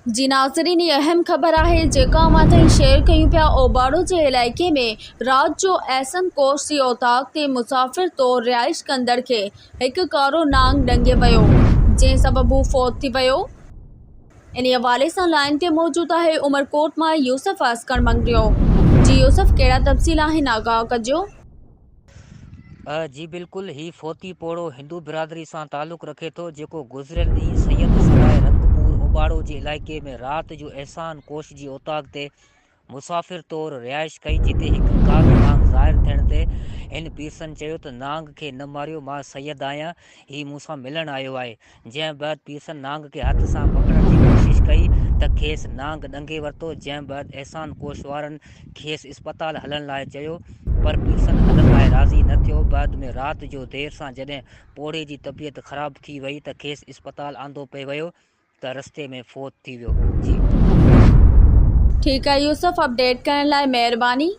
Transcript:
जी नाज़रीन, ये अहम ख़बर आहे जेका मां ताईं शेयर कयूं पिया। ओबाड़ो जे इलाइक़े में रात जो एहसन कोच जी औताक ते मुसाफ़िर तौर रिहाइश कंदड़ खे हिकु कारो नांग ॾंगे वियो, जंहिं सबबु हू फौत थी वियो। इन हवाले सां लाइन ते मौजूद आहे उमरकोट मां यूसुफ असकर मंगरियो। जी यूसुफ, कहिड़ा तफ़सील आहिनि, आगाह कजो। जी बिल्कुल, ही फोती पोड़ो हिंदू बिरादरी सां ताल्लुक़ रखे थो, जेको गुज़िरियल ॾींहुं सैयद सराय रंगपुर ओबाड़ो जे इलाइक़े में रात जो एहसान कोश जी औताक ते मुसाफ़िर तौर रिहाइश कई, जिते हिकु कारो नांग ज़ाहिर थियण ते हिन पीरसन चयो त नांग खे न मारियो, मां सैयद आहियां, ही मूंसां मिलण आयो आहे। जंहिं बैदि पीरसन नांग खे हथ सां पकड़ण जी कोशिश कई त खेसि नांग ॾंगे वरितो। जंहिं बैदि एहसान कोश वारनि खेसि इस्पताल हलण लाइ चयो, पर पीरसन हलण लाइ राज़ी न थियो। बाद में रात जो देर सां जॾहिं पोड़े जी तबियत ख़राब थी वई त खेसि इस्पताल आंदो पे वियो त रस्ते में फ़ौत थी वियो। जी ठीक है यूसुफ, अपडेट करण लाइ महिरबानी।